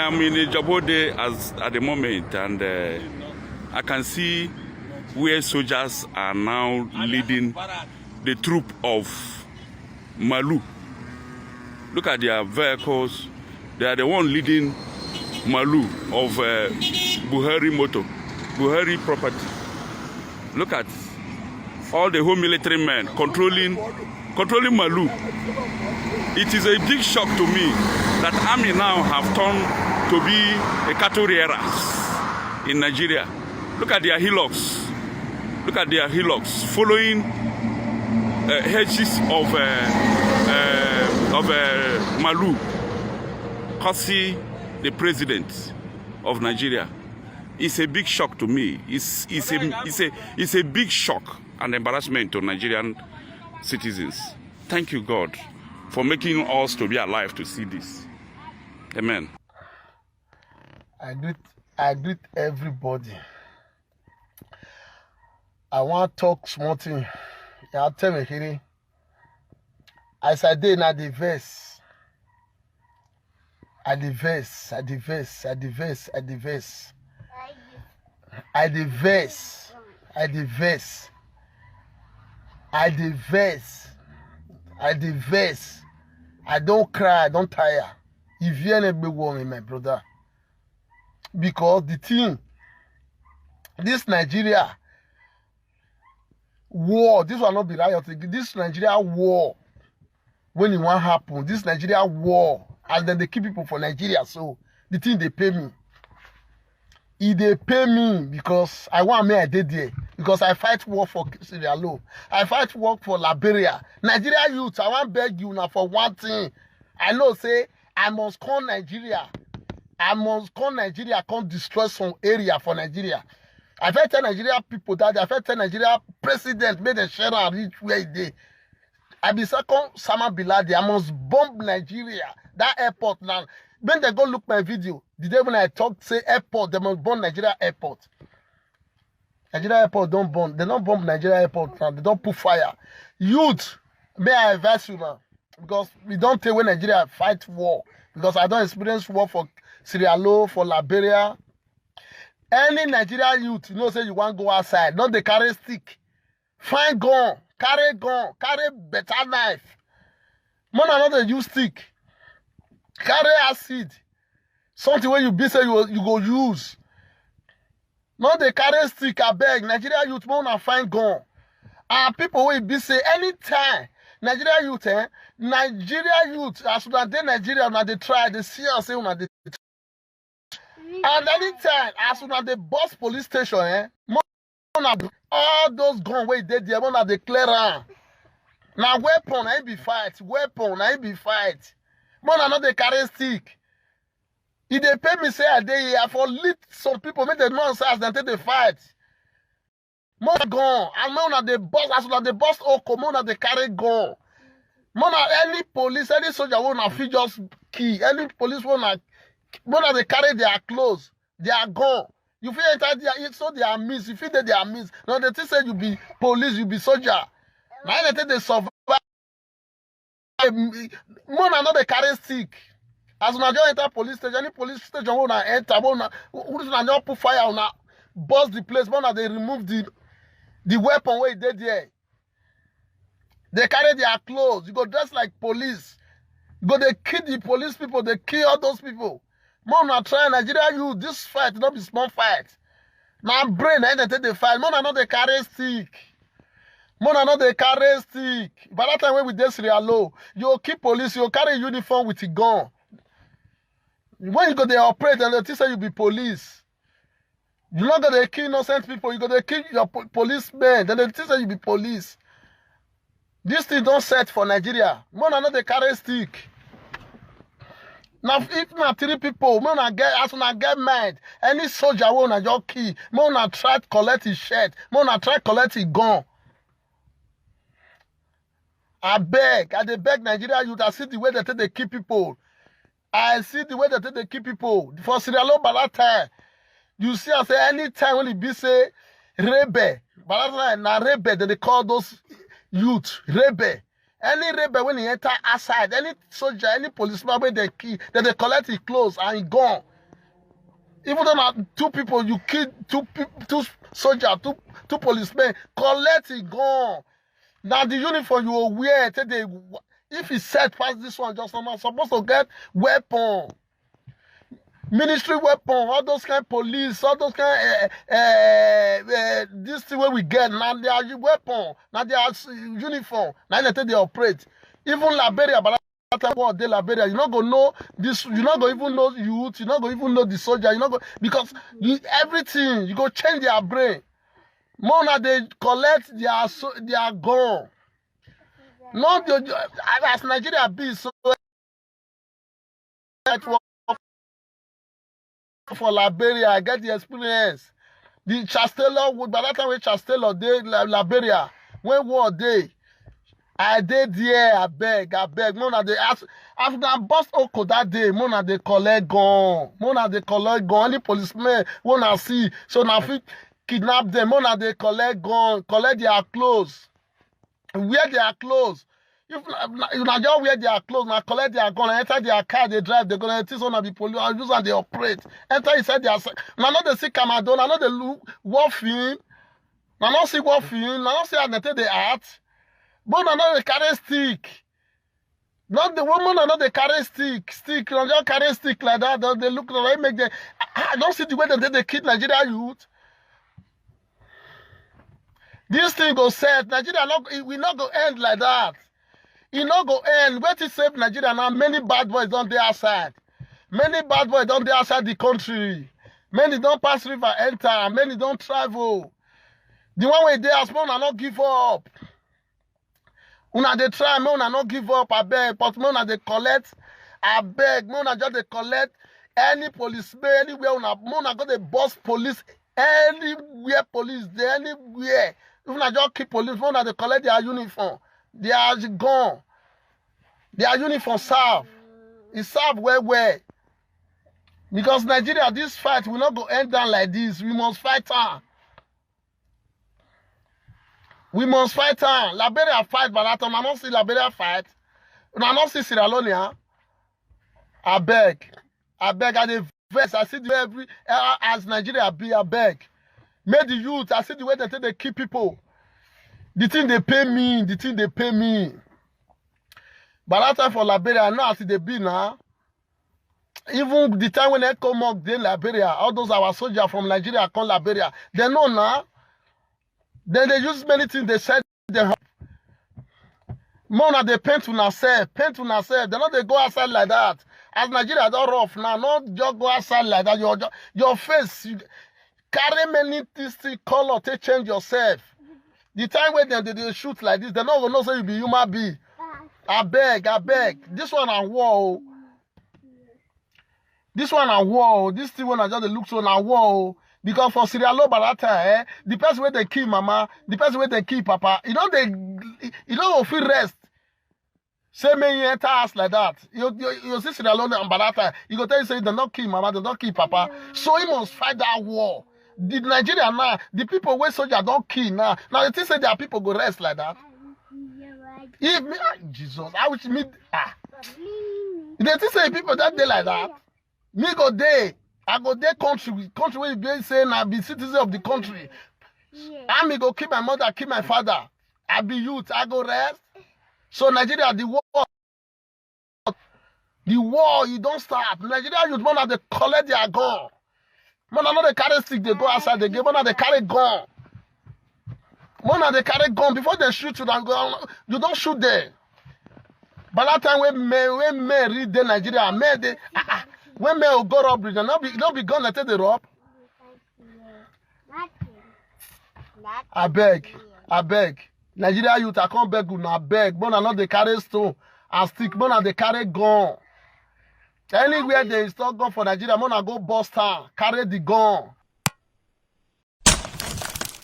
am in Ijabode at the moment, and I can see where soldiers are now leading the troop of Malu. Look at their vehicles. They are the one leading Malu of Buhari Moto, Buhari property. Look at all the home military men controlling Malu. It is a big shock to me that army now have turned to be a cattle rearers in Nigeria. Look at their hillocks. Look at their hillocks following hedges of Malu, Kosi, the president of Nigeria. It's a big shock to me. It's a big shock and embarrassment to Nigerian citizens. Thank you, God, for making us to be alive to see this. Amen. I greet everybody. I want to talk something. I'll tell me here. As I did at the verse. At the verse. I don't cry, I don't tire. If you ain't be warm, my brother. Because the thing, this Nigeria war, this will not be riot. This Nigeria war, when it won't happen, this Nigeria war, and then they keep people for Nigeria, so the thing they pay me. They pay me because I want me I did there. Because I fight war for Sierra Leone. I fight war for Liberia. Nigeria youth, I want beg you now for one thing. I know say I must call Nigeria. I must call Nigeria, come destroy some area for Nigeria. I felt tell Nigeria people that I felt tell Nigeria president made a share and reach where he did. I be second Sama Biladi. I must bomb Nigeria. That airport now. When they go look my video, the day when I talk, say airport, they must bomb Nigeria airport. Nigeria airport don't bomb. They don't bomb Nigeria airport now. They don't put fire. Youth, may I advise you now? Because we don't take when Nigeria fight war. Because I don't experience war for Sierra Leone, for Liberia. Any Nigerian youth, you know, say you want to go outside. Don't they carry stick. Find gun. Carry better knife. Man, another use stick. Carry acid. Something where you be say you go use. Not the carry stick, I beg. Nigeria youth won't find gun. And people will be say anytime. Nigeria youth, as soon as they Nigeria, when they try, they see us say when they and anytime, as soon as they bus police station, all those guns where they there, when they clear on. Now weapon, I be fight. Weapon, I be fight. Man, I know they carry stick. If they pay me, say they for lead some people, make them know as they take the fight. More gun. And man, they boss, as soon as they boss, man, they carry gun. Man, any police, any soldier won't feel just key. Any police won't, they carry their clothes, their gun. You feel enter there, so they are miss. You feel that they are miss. Now they say you be police, you be soldier. Now they think they survive. Man, I know they carry stick. As soon as you enter police station, any police station will not enter, will not put fire on, bust the place, man, they remove the weapon where they there. They carry their clothes. You go dress like police. You go they kill the police people. They kill all those people. Man, I try Nigeria. You this fight not be small fight. Now brain, I take the fight. Man, I know they carry stick. Man, I know they carry stick. By that time when we dey Sierra Leone, you keep police. You carry uniform with a gun. When you go they operate and they say you be police. You not gonna kill innocent people. You gonna kill your policemen. Then they say you be police. This thing don't set for Nigeria. Man, I know they carry stick. Now, if not 3 people, man, as soon as I get mad, any soldier will not just kill. Man, I try to collect his shirt. Man, I try to collect his gun. I beg Nigeria youth. I see the way that they keep people. I see the way that they keep people. For Sierra Leone, by that time, you see, I say, anytime when it be say, rebel, by that time, now rebel, they call those youth, rebel. Any rebel when he enter outside, any soldier, any policeman when they key, then they collect his clothes and he gone. Even though na two people, you kill two soldiers, two policemen, collect it, gone. Now the uniform you will wear, if it's set past this one, just not supposed to get weapon. Military weapon, all those kind of police, all those kind this thing where we get, now they are weapon, now they are uniform, now they operate. Even Liberia, but what they Liberia, you're not gonna know this, you're not gonna even know youth, you're not gonna even know the soldier, you're not gonna, because everything, you go change their brain. More now they collect their gun. Not as Nigeria be so for Liberia, I get the experience. The Chancellor would by that time when Chancellor day Liberia, when war day, I did there, I beg. Mona they ask after I bust Oko that day, Mona they collect gun. Any policeman wanna see. So now if kidnap them, Mona they collect gun, collect their clothes. Wear their clothes. If not just wear their clothes, now collect their gun, enter their car, they drive, they're gonna teach on the police, use and they operate. Enter inside their now not they see Cameroon, now not they look warfare, now not see warfare, now not see how they take the art. But now not they carry stick. Not the woman, now they carry stick, now just carry stick like that, they look like make them. I don't see the way they kill Nigeria youth. This thing go set. Nigeria we not go end like that. It not go end. Where to save Nigeria now? Many bad boys don't dey outside. Many bad boys don't dey outside the country. Many don't pass river enter. Many don't travel. The one way they are small and not give up. Una they try, me una not give up. I beg, but me una they collect. I beg, me una just they collect. Any policeman anywhere una go the boss police anywhere police there anywhere. If una just keep police, me una they collect their uniform. They are gone. Their uniform serve. It serve well. Because Nigeria, this fight will not go end down like this. We must fight on. We must fight on. Liberia fight, but I don't see Liberia fight. I don't see Sierra Leone. I beg, I dey vex. I see the way every as Nigeria be. I beg. Make the youth. I see the way they keep people. The thing they pay me. But that time for Liberia, now as they be now, even the time when they come up in Liberia, all those our soldiers from Nigeria come Liberia, they know now. Then they use many things, they said they have. More they paint to themselves. They know they go outside like that. As Nigeria don't rough now, not just go outside like that. Your face, carry many things, color, to change yourself. The time when they shoot like this, they not gonna know say you be human being. I beg. This one a war. This thing when I just look so na war. Because for Sierra Leone by that time, the person where they kill mama, the person where they kill papa, you don't feel rest. Say me you enter house like that. You see Sierra Leone by that time, you go tell you say they don't kill mama, they don't kill papa. So he must fight that war. The Nigeria now, the people where soldiers don't kill now. Now they think say their people go rest like that. If me, Jesus, I wish me they think say people that day like that. Me go day. I go there country where you be saying I be citizen of the country. I me go keep my mother, keep my father. I be youth, I go rest. So Nigeria, the war, you don't stop. Nigeria youth, man, they collect their gun. Man, I know they carry stick, they go outside the game. Man, they carry gun. Man, they carry gun. Before they shoot you, you don't shoot there. By that time, when men read the Nigeria, men, they... When men go robbery, they not be gone until they rob. I beg. Nigeria youth, I can't beg you now. Beg. But not they carry stone and stick. But they carry gun. Anywhere they install gun for Nigeria, man, go bust town, carry the gun.